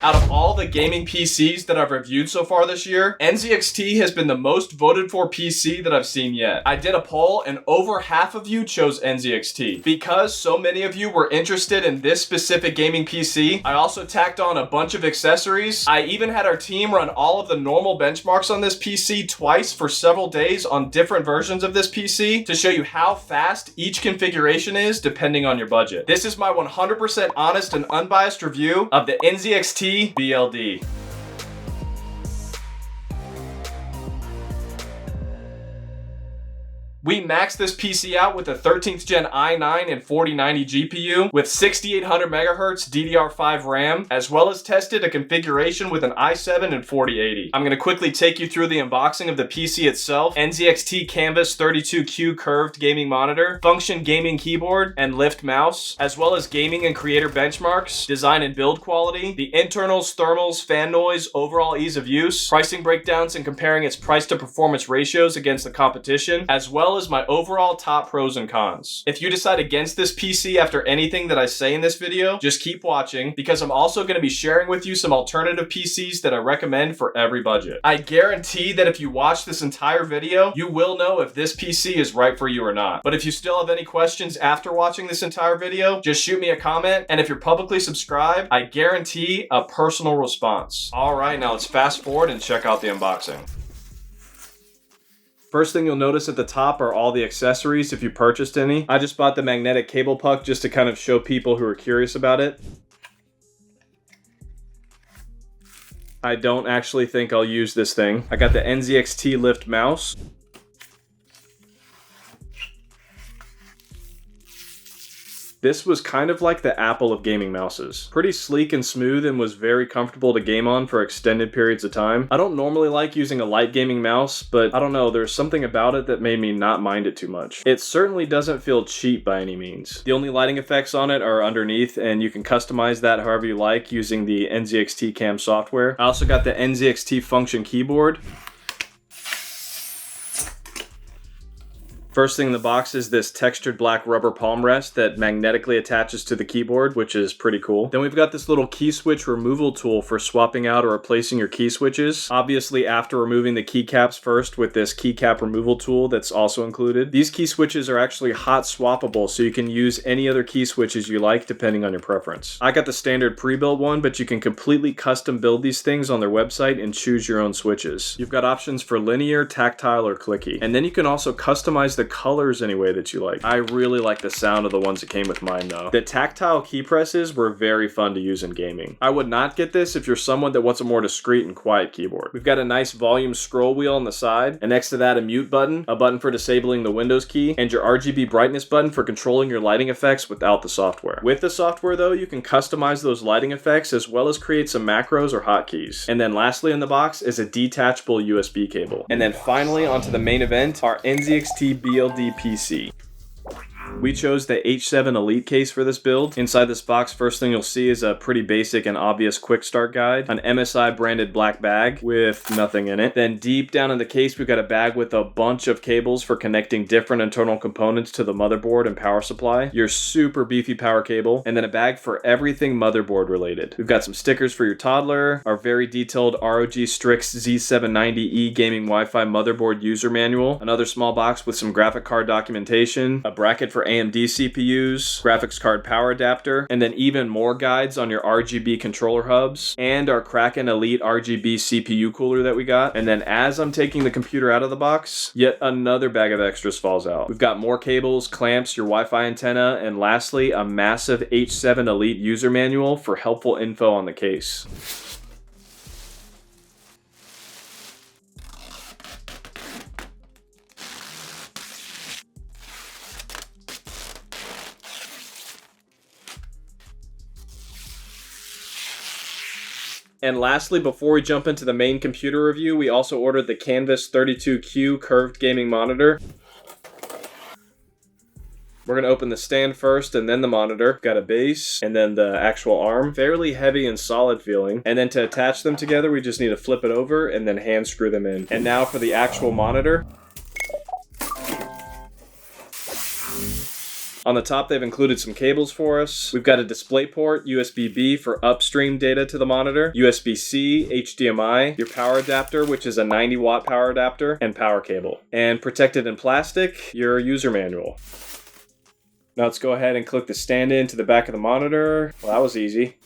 Out of all the gaming PCs that I've reviewed so far this year, NZXT has been the most voted for PC that I've seen yet. I did a poll and over half of you chose NZXT. Because so many of you were interested in this specific gaming PC, I also tacked on a bunch of accessories. I even had our team run all of the normal benchmarks on this PC twice for several days on different versions of this PC to show you how fast each configuration is depending on your budget. This is my 100% honest and unbiased review of the NZXT BLD. We maxed this PC out with a 13th gen i9 and 4090 GPU with 6800 MHz DDR5 RAM, as well as tested a configuration with an i7 and 4080. I'm going to quickly take you through the unboxing of the PC itself, NZXT Canvas 32Q curved gaming monitor, function gaming keyboard, and lift mouse, as well as gaming and creator benchmarks, design and build quality, the internals, thermals, fan noise, overall ease of use, pricing breakdowns and comparing its price to performance ratios against the competition, as well as my overall top pros and cons. If you decide against this PC after anything that I say in this video, just keep watching because I'm also going to be sharing with you some alternative PCs that I recommend for every budget. I guarantee that if you watch this entire video, you will know if this PC is right for you or not. But if you still have any questions after watching this entire video, just shoot me a comment, and if you're publicly subscribed, I guarantee a personal response. Alright, now let's fast forward and check out the unboxing. First thing you'll notice at the top are all the accessories if you purchased any. I just bought the magnetic cable puck just to kind of show people who are curious about it. I don't actually think I'll use this thing. I got the NZXT lift mouse. This was kind of like the Apple of gaming mouses. Pretty sleek and smooth and was very comfortable to game on for extended periods of time. I don't normally like using a light gaming mouse, but I don't know, there's something about it that made me not mind it too much. It certainly doesn't feel cheap by any means. The only lighting effects on it are underneath, and you can customize that however you like using the NZXT Cam software. I also got the NZXT function keyboard. First thing in the box is this textured black rubber palm rest that magnetically attaches to the keyboard, which is pretty cool. Then we've got this little key switch removal tool for swapping out or replacing your key switches. Obviously, after removing the keycaps first with this keycap removal tool that's also included. These key switches are actually hot swappable, so you can use any other key switches you like depending on your preference. I got the standard pre-built one, but you can completely custom build these things on their website and choose your own switches. You've got options for linear, tactile, or clicky. And then you can also customize the colors any way that you like. I really like the sound of the ones that came with mine though. The tactile key presses were very fun to use in gaming. I would not get this if you're someone that wants a more discreet and quiet keyboard. We've got a nice volume scroll wheel on the side, and next to that a mute button, a button for disabling the Windows key, and your RGB brightness button for controlling your lighting effects without the software. With the software though, you can customize those lighting effects as well as create some macros or hotkeys. And then lastly in the box is a detachable USB cable. And then finally onto the main event, our NZXT BLD PC. We chose the H7 Elite case for this build. Inside this box, first thing you'll see is a pretty basic and obvious quick start guide, an MSI branded black bag with nothing in it. Then deep down in the case, we've got a bag with a bunch of cables for connecting different internal components to the motherboard and power supply, your super beefy power cable, and then a bag for everything motherboard related. We've got some stickers for your toddler, our very detailed ROG Strix Z790E gaming Wi-Fi motherboard user manual, another small box with some graphic card documentation, a bracket for AMD CPUs, graphics card power adapter, and then even more guides on your RGB controller hubs, and our Kraken Elite RGB CPU cooler that we got. And then as I'm taking the computer out of the box, yet another bag of extras falls out. We've got more cables, clamps, your Wi-Fi antenna, and lastly, a massive H7 Elite user manual for helpful info on the case. And lastly, before we jump into the main computer review, we also ordered the Canvas 32Q curved gaming monitor. We're going to open the stand first and then the monitor. Got a base and then the actual arm. Fairly heavy and solid feeling. And then to attach them together, we just need to flip it over and then hand screw them in. And now for the actual monitor. On the top, they've included some cables for us. We've got a display port, USB-B for upstream data to the monitor, USB-C, HDMI, your power adapter, which is a 90-watt power adapter, and power cable. And protected in plastic, your user manual. Now let's go ahead and click the stand in to the back of the monitor. Well, that was easy.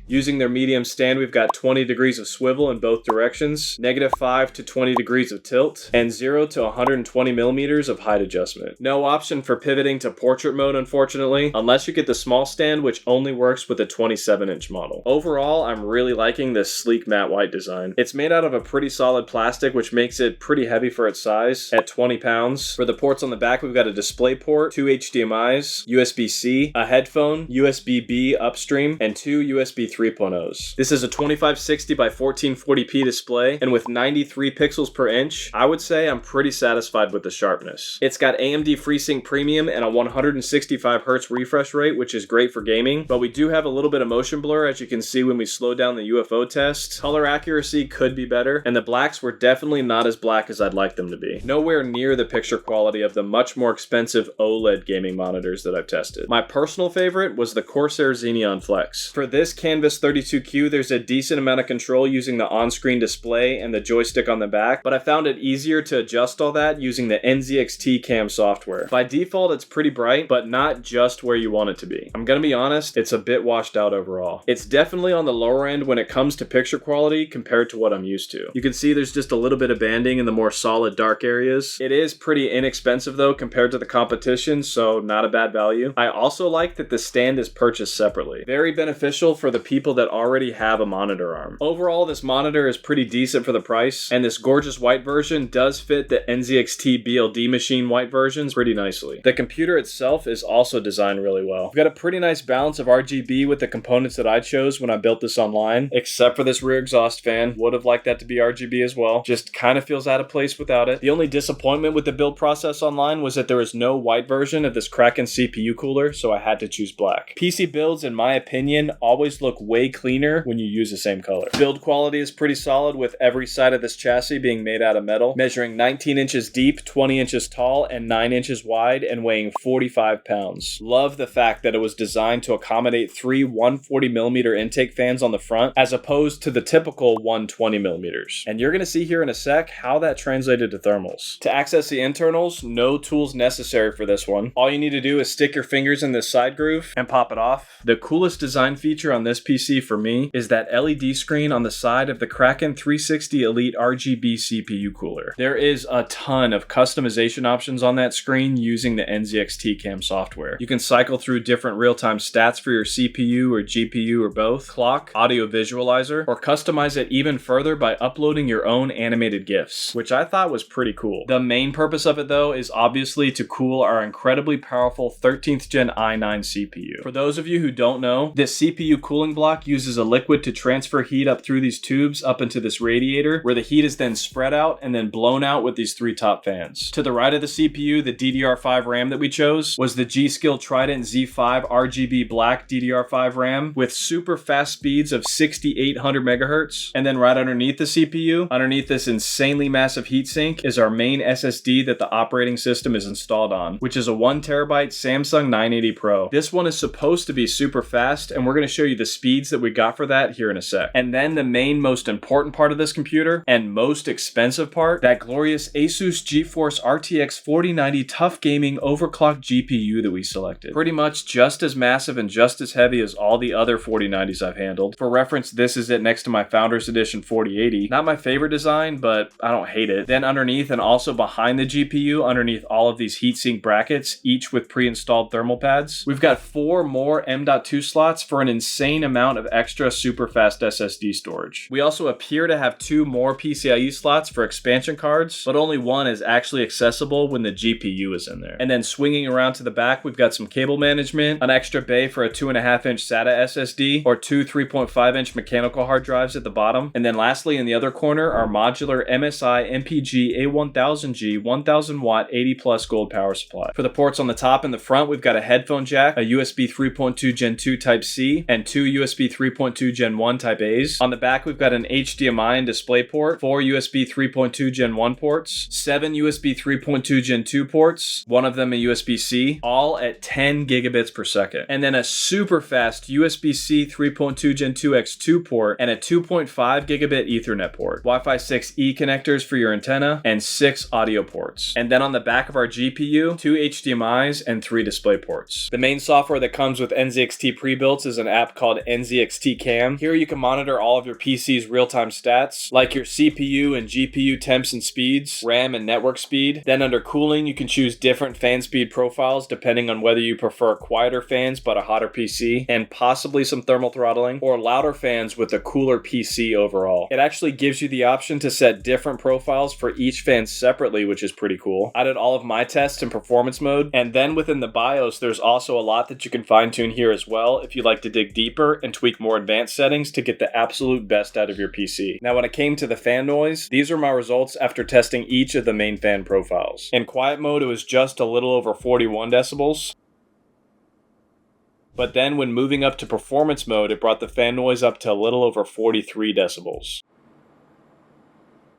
Using their medium stand, we've got 20 degrees of swivel in both directions, -5 to 20 degrees of tilt, and 0 to 120 millimeters of height adjustment. No option for pivoting to portrait mode, unfortunately, unless you get the small stand, which only works with a 27-inch model. Overall, I'm really liking this sleek matte white design. It's made out of a pretty solid plastic, which makes it pretty heavy for its size, at 20 pounds. For the ports on the back, we've got a display port, 2 HDMIs, USB-C, a headphone, USB-B upstream, and 2 USB 3.0s. This is a 2560 by 1440p display, and with 93 pixels per inch, I would say I'm pretty satisfied with the sharpness. It's got AMD FreeSync Premium and a 165Hz refresh rate, which is great for gaming, but we do have a little bit of motion blur, as you can see when we slow down the UFO test. Color accuracy could be better, and the blacks were definitely not as black as I'd like them to be. Nowhere near the picture quality of the much more expensive OLED gaming monitors that I've tested. My personal favorite was the Corsair Xeneon Flex. For this Canvas 32Q, there's a decent amount of control using the on-screen display and the joystick on the back, but I found it easier to adjust all that using the NZXT Cam software. By default, it's pretty bright, but not just where you want it to be. I'm gonna be honest, it's a bit washed out overall. It's definitely on the lower end when it comes to picture quality compared to what I'm used to. You can see there's just a little bit of banding in the more solid dark areas. It is pretty inexpensive though compared to the competition, so not a bad value. I also like that the stand is purchased separately. Very beneficial for the people that already have a monitor arm. Overall, this monitor is pretty decent for the price, and this gorgeous white version does fit the NZXT BLD machine white versions pretty nicely. The computer itself is also designed really well. We've got a pretty nice balance of RGB with the components that I chose when I built this online, except for this rear exhaust fan. Would have liked that to be RGB as well. Just kind of feels out of place without it. The only disappointment with the build process online was that there was no white version of this Kraken CPU cooler, so I had to choose black. PC builds, in my opinion, always look way cleaner when you use the same color. Build quality is pretty solid, with every side of this chassis being made out of metal, measuring 19 inches deep, 20 inches tall, and 9 inches wide, and weighing 45 pounds. Love the fact that it was designed to accommodate 3 140mm intake fans on the front, as opposed to the typical 120mm. And you're going to see here in a sec how that translated to thermals. To access the internals, no tools necessary for this one. All you need to do is stick your fingers in this side groove and pop it off. The coolest design feature on this PC for me is that LED screen on the side of the Kraken 360 Elite RGB CPU cooler. There is a ton of customization options on that screen using the NZXT Cam software. You can cycle through different real-time stats for your CPU or GPU or both, clock, audio visualizer, or customize it even further by uploading your own animated GIFs, which I thought was pretty cool. The main purpose of it though is obviously to cool our incredibly powerful 13th gen i9 CPU. For those of you who don't know, this CPU cooling block uses a liquid to transfer heat up through these tubes up into this radiator, where the heat is then spread out and then blown out with these 3 top fans. To the right of the CPU, the DDR5 RAM that we chose was the G.Skill Trident Z5 RGB black DDR5 RAM with super fast speeds of 6800 megahertz. And then right underneath the CPU, underneath this insanely massive heatsink, is our main SSD that the operating system is installed on, which is a 1TB Samsung 980 Pro. This one is supposed to be super fast, and we're going to show you the speeds that we got for that here in a sec. And then the main most important part of this computer, and most expensive part, that glorious Asus GeForce RTX 4090 Tough Gaming overclocked GPU that we selected. Pretty much just as massive and just as heavy as all the other 4090s I've handled. For reference, this is it next to my Founders Edition 4080. Not my favorite design, but I don't hate it. Then underneath and also behind the GPU, underneath all of these heatsink brackets, each with pre-installed thermal pads, we've got 4 more M.2 slots for an insane amount of extra super fast SSD storage. We also appear to have 2 more PCIe slots for expansion cards, but only one is actually accessible when the GPU is in there. And then swinging around to the back, we've got some cable management, an extra bay for a 2.5-inch SATA SSD, or 2 3.5-inch mechanical hard drives at the bottom. And then lastly, in the other corner, our modular MSI MPG A1000G 1000 watt 80 plus gold power supply. For the ports on the top and the front, we've got a headphone jack, a USB 3.2 Gen 2 Type C, and 2 USB 3.2 Gen 1 Type A's. On the back, we've got an HDMI and DisplayPort, 4 USB 3.2 Gen 1 ports, 7 USB 3.2 Gen 2 ports, one of them a USB-C, all at 10 gigabits per second. And then a super fast USB-C 3.2 Gen 2 X2 port and a 2.5 gigabit Ethernet port, Wi-Fi 6E connectors for your antenna, and 6 audio ports. And then on the back of our GPU, 2 HDMIs and 3 display ports. The main software that comes with NZXT pre-built is an app called NZXT Cam. Here you can monitor all of your PC's real-time stats, like your CPU and GPU temps and speeds, RAM and network speed. Then under cooling, you can choose different fan speed profiles depending on whether you prefer quieter fans but a hotter PC, and possibly some thermal throttling, or louder fans with a cooler PC overall. It actually gives you the option to set different profiles for each fan separately, which is pretty cool. I did all of my tests in performance mode, and then within the BIOS, there's also a lot that you can fine-tune here as well if you'd like to dig deeper and tweak more advanced settings to get the absolute best out of your PC. Now, when it came to the fan noise, these are my results after testing each of the main fan profiles. In quiet mode, it was just a little over 41 decibels. But then when moving up to performance mode, it brought the fan noise up to a little over 43 decibels.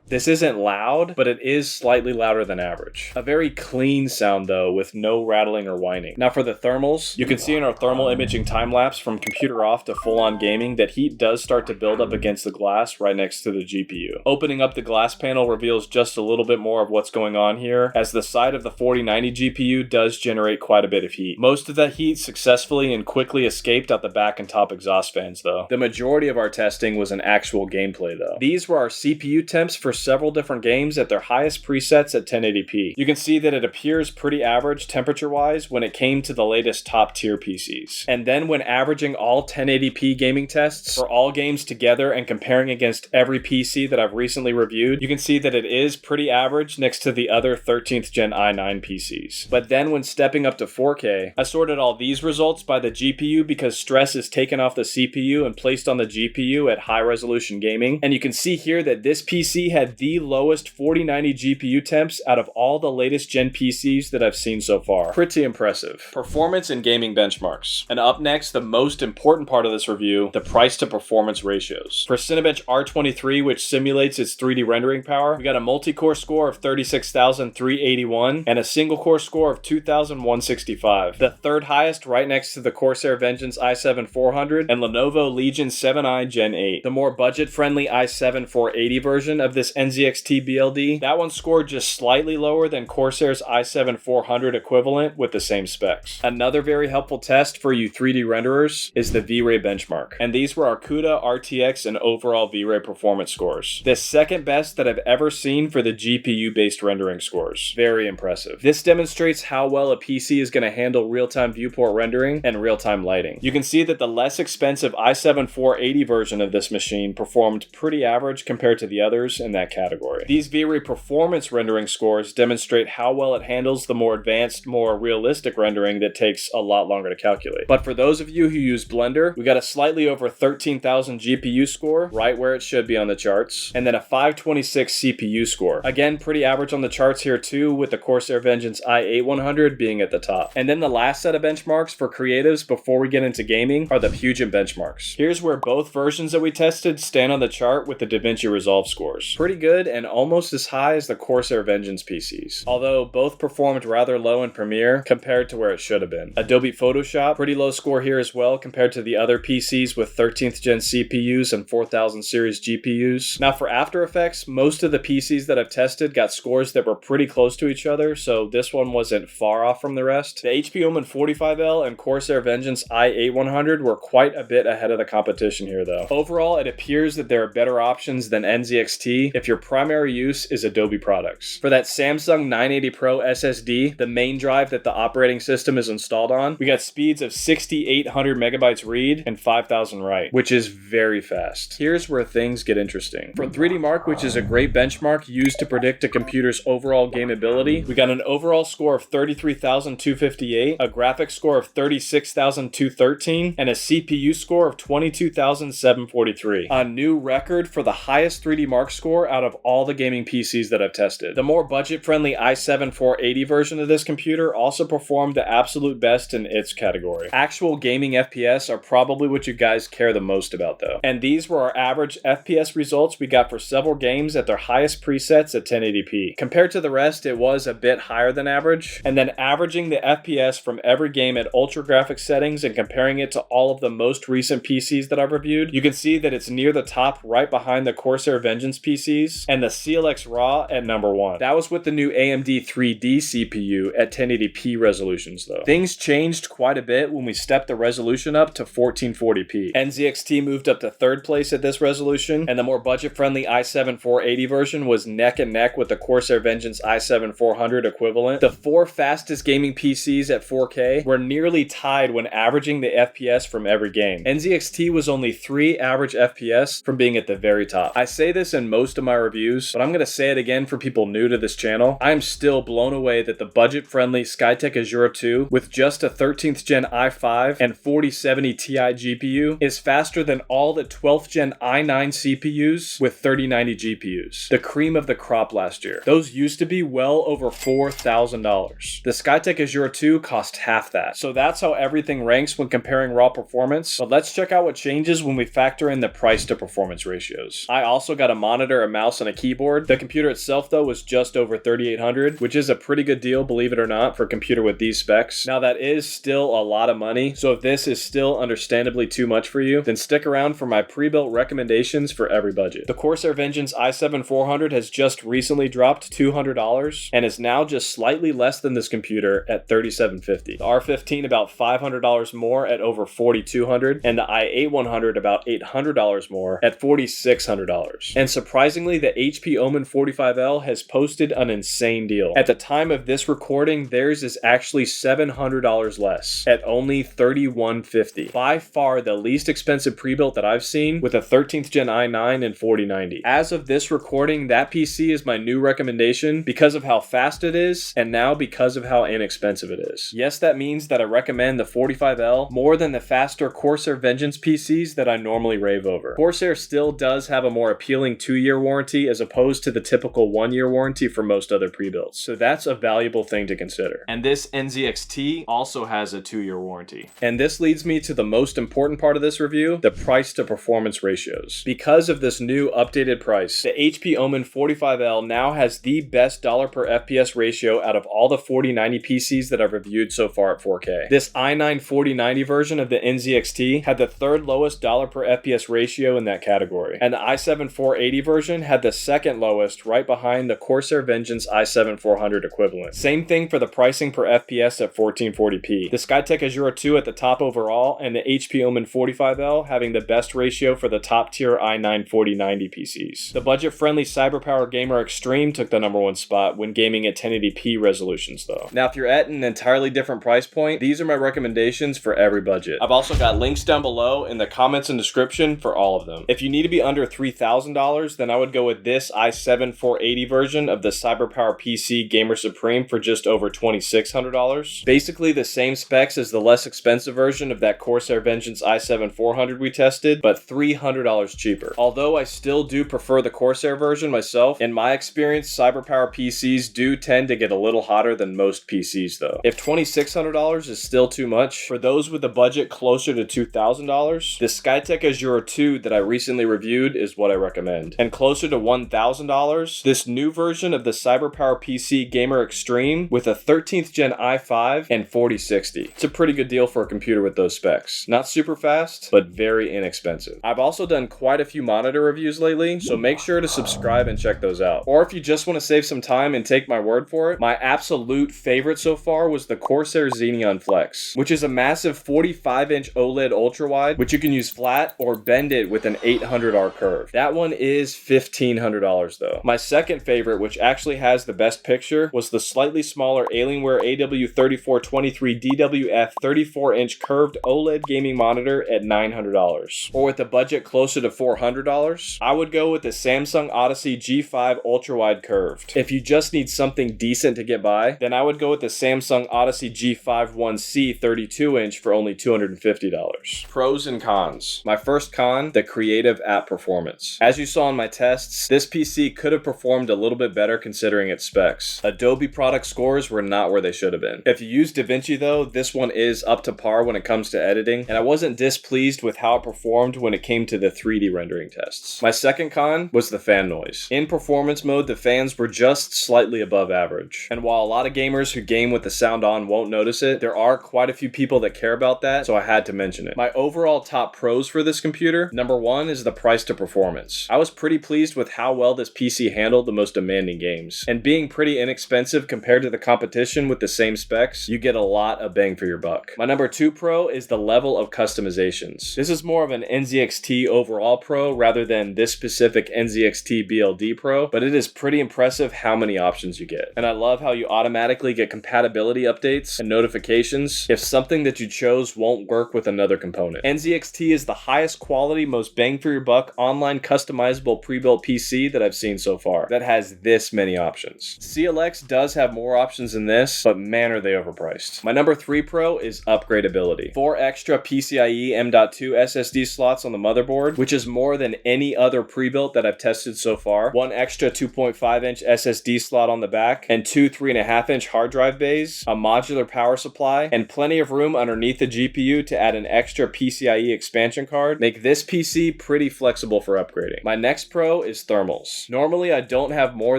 This isn't loud, but it is slightly louder than average. A very clean sound though, with no rattling or whining. Now for the thermals, you can see in our thermal imaging time-lapse from computer off to full-on gaming that heat does start to build up against the glass right next to the GPU. Opening up the glass panel reveals just a little bit more of what's going on here, as the side of the 4090 GPU does generate quite a bit of heat. Most of that heat successfully and quickly escaped out the back and top exhaust fans though. The majority of our testing was in actual gameplay though. These were our CPU temps for several different games at their highest presets at 1080p. You can see that it appears pretty average temperature-wise when it came to the latest top-tier PCs. And then when averaging all 1080p gaming tests for all games together and comparing against every PC that I've recently reviewed, you can see that it is pretty average next to the other 13th gen i9 PCs. But then when stepping up to 4K, I sorted all these results by the GPU because stress is taken off the CPU and placed on the GPU at high-resolution gaming. And you can see here that this PC had the lowest 4090 GPU temps out of all the latest gen PCs that I've seen so far. Pretty impressive. Performance and gaming benchmarks. And up next, the most important part of this review, the price to performance ratios. For Cinebench R23, which simulates its 3D rendering power, we got a multi-core score of 36,381 and a single core score of 2,165. The third highest right next to the Corsair Vengeance i7-400 and Lenovo Legion 7i Gen 8. The more budget-friendly i7-480 version of this NZXT BLD, that one scored just slightly lower than Corsair's i7-400 equivalent with the same specs. Another very helpful test for you 3D renderers is the V-Ray benchmark, and these were our CUDA, RTX, and overall V-Ray performance scores. The second best that I've ever seen for the GPU-based rendering scores. Very impressive. This demonstrates how well a PC is going to handle real-time viewport rendering and real-time lighting. You can see that the less expensive i7-480 version of this machine performed pretty average compared to the others in that category. These V-Ray performance rendering scores demonstrate how well it handles the more advanced, more realistic rendering that takes a lot longer to calculate. But for those of you who use Blender, we got a slightly over 13,000 GPU score, right where it should be on the charts, and then a 526 CPU score. Again, pretty average on the charts here too, with the Corsair Vengeance i8-100 being at the top. And then the last set of benchmarks for creatives before we get into gaming are the Puget Benchmarks. Here's where both versions that we tested stand on the chart with the DaVinci Resolve scores. Pretty good and almost as high as the Corsair Vengeance PCs, although both performed rather low in Premiere compared to where it should have been. Adobe Photoshop, pretty low score here as well compared to the other PCs with 13th gen CPUs and 4000 series GPUs. Now for After Effects, most of the PCs that I've tested got scores that were pretty close to each other, so this one wasn't far off from the rest. The HP Omen 45L and Corsair Vengeance i8-100 were quite a bit ahead of the competition here though. Overall, it appears that there are better options than NZXT if your primary use is Adobe products. For that Samsung 980 Pro SSD, the main drive that the operating system is installed on, we got speeds of 6,800 megabytes read and 5,000 write, which is very fast. Here's where things get interesting. For 3D Mark, which is a great benchmark used to predict a computer's overall gameability, we got an overall score of 33,258, a graphics score of 36,213, and a CPU score of 22,743. A new record for the highest 3D Mark score out of all the gaming PCs that I've tested. The more budget-friendly i7-480 version of this computer also performed the absolute best in its category. Actual gaming FPS are probably what you guys care the most about though. And these were our average FPS results we got for several games at their highest presets at 1080p. Compared to the rest, it was a bit higher than average. And then averaging the FPS from every game at ultra graphics settings and comparing it to all of the most recent PCs that I've reviewed, you can see that it's near the top right behind the Corsair Vengeance PCs and the CLX Raw at number 1. That was with the new AMD 3D CPU at 1080p resolutions though. Things changed quite a bit when we stepped the resolution up to 1440p. NZXT moved up to 3rd place at this resolution, and the more budget-friendly i7-480 version was neck and neck with the Corsair Vengeance i7-400 equivalent. The 4 fastest gaming PCs at 4K were nearly tied when averaging the FPS from every game. NZXT was only 3 average FPS from being at the very top. I say this in most of my reviews, but I'm going to say it again for people new to this channel. I am still blown away that the budget-friendly Skytech Azure 2 with just a 13th gen i5 and 4070 Ti GPU is faster than all the 12th gen i9 CPUs with 3090 GPUs. The cream of the crop last year. Those used to be well over $4,000. The Skytech Azure 2 cost half that. So that's how everything ranks when comparing raw performance. But let's check out what changes when we factor in the price to performance ratios. I also got a monitor, a mouse, and a keyboard. The computer itself though was just over $3,800, which is a pretty good deal, believe it or not, for a computer with these specs. Now that is still a lot of money, so if this is still understandably too much for you, then stick around for my pre-built recommendations for every budget. The Corsair Vengeance i7-400 has just recently dropped $200 and is now just slightly less than this computer at $3,750. The R15 about $500 more at over $4,200, and the i8-100 about $800 more at $4,600. And surprisingly, the HP Omen 45L has posted an insane deal. At the time of this recording, theirs is actually $700 less at only $3,150. By far the least expensive pre-built that I've seen, with a 13th gen i9 and 4090. As of this recording, that PC is my new recommendation because of how fast it is, and now because of how inexpensive it is. Yes, that means that I recommend the 45L more than the faster Corsair Vengeance PCs that I normally rave over. Corsair still does have a more appealing 2-year warranty as opposed to the typical 1-year warranty for most other pre-builts, so that's a valuable thing to consider. And this NZXT also has a 2-year warranty. And this leads me to the most important part of this review, the price to performance ratios. Because of this new updated price, the HP Omen 45L now has the best dollar per FPS ratio out of all the 4090 PCs that I've reviewed so far at 4K. This i9 4090 version of the NZXT had the 3rd lowest dollar per FPS ratio in that category, and the i7-480 version had the 2nd lowest, right behind the Corsair Vengeance i7-400 equivalent. Same thing for the pricing per FPS at 1440p. The Skytech Azure 2 at the top overall, and the HP Omen 45L having the best ratio for the top tier i9 4090 PCs. The budget-friendly CyberPower Gamer Extreme took the number 1 spot when gaming at 1080p resolutions though. Now if you're at an entirely different price point, these are my recommendations for every budget. I've also got links down below in the comments and description for all of them. If you need to be under $3,000, then I would go with this i7-480 version of the CyberPower PC Gamer Supreme for just over $2,600. Basically the same specs as the less expensive version of that Corsair Vengeance i7-400 we tested, but $300 cheaper. Although I still do prefer the Corsair version myself, in my experience, CyberPower PCs do tend to get a little hotter than most PCs though. If $2,600 is still too much, for those with a budget closer to $2,000, the Skytech Azure 2 that I recently reviewed is what I recommend. And closer to $1,000, this new version of the CyberPower PC Gamer Extreme with a 13th gen i5 and 4060. It's a pretty good deal for a computer with those specs. Not super fast, but very inexpensive. I've also done quite a few monitor reviews lately, so make sure to subscribe and check those out. Or if you just want to save some time and take my word for it, my absolute favorite so far was the Corsair Xeneon Flex, which is a massive 45-inch OLED ultra-wide, which you can use flat or bend it with an 800R curve. That one is $1,500 though. My second favorite, which actually has the best picture, was the slightly smaller Alienware AW3423 DWF 34-inch curved OLED gaming monitor at $900. Or with a budget closer to $400, I would go with the Samsung Odyssey G5 ultra-wide curved. If you just need something decent to get by, then I would go with the Samsung Odyssey G5 1C 32-inch for only $250. Pros and cons. My first con, the creative app performance. As you saw in my test, tests, this PC could have performed a little bit better considering its specs. Adobe product scores were not where they should have been. If you use DaVinci though, this one is up to par when it comes to editing, and I wasn't displeased with how it performed when it came to the 3D rendering tests. My second con was the fan noise. In performance mode, the fans were just slightly above average. And while a lot of gamers who game with the sound on won't notice it, there are quite a few people that care about that, so I had to mention it. My overall top pros for this computer, number one is the price to performance. I was pretty pleased with how well this PC handled the most demanding games. And being pretty inexpensive compared to the competition with the same specs, you get a lot of bang for your buck. My number two pro is the level of customizations. This is more of an NZXT overall pro rather than this specific NZXT BLD Pro, but it is pretty impressive how many options you get. And I love how you automatically get compatibility updates and notifications if something that you chose won't work with another component. NZXT is the highest quality, most bang for your buck online customizable pre-built PC that I've seen so far that has this many options. CLX does have more options than this, but man are they overpriced. My number three pro is upgradability. 4 extra PCIe M.2 SSD slots on the motherboard, which is more than any other pre-built that I've tested so far. 1 extra 2.5-inch SSD slot on the back, and 2 3.5-inch hard drive bays, a modular power supply, and plenty of room underneath the GPU to add an extra PCIe expansion card make this PC pretty flexible for upgrading. My next pro is thermals. Normally I don't have more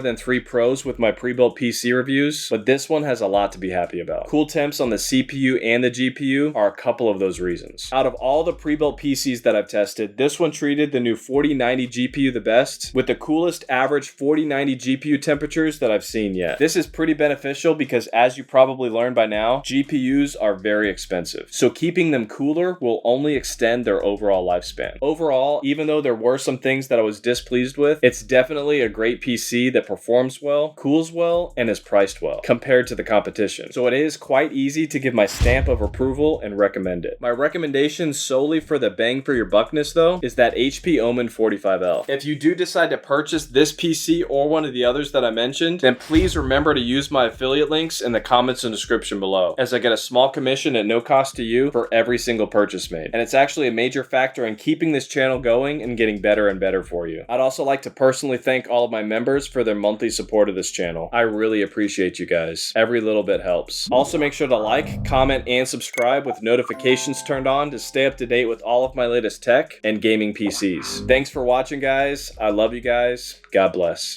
than 3 pros with my pre-built PC reviews, but this one has a lot to be happy about. Cool temps on the CPU and the GPU are a couple of those reasons. Out of all the pre-built PCs that I've tested, this one treated the new 4090 GPU the best, with the coolest average 4090 GPU temperatures that I've seen yet. This is pretty beneficial because, as you probably learned by now, GPUs are very expensive, so keeping them cooler will only extend their overall lifespan. Overall, even though there were some things that I was displeased with, it's definitely a great PC that performs well, cools well, and is priced well compared to the competition. So it is quite easy to give my stamp of approval and recommend it. My recommendation solely for the bang for your buckness though is that HP Omen 45L. If you do decide to purchase this PC or one of the others that I mentioned, then please remember to use my affiliate links in the comments and description below, as I get a small commission at no cost to you for every single purchase made. And it's actually a major factor in keeping this channel going and getting better and better for you. I'd also like to personally thank all of my members for their monthly support of this channel. I really appreciate you guys. Every little bit helps. Also make sure to like, comment, and subscribe with notifications turned on to stay up to date with all of my latest tech and gaming PCs. Thanks for watching, guys. I love you guys. God bless.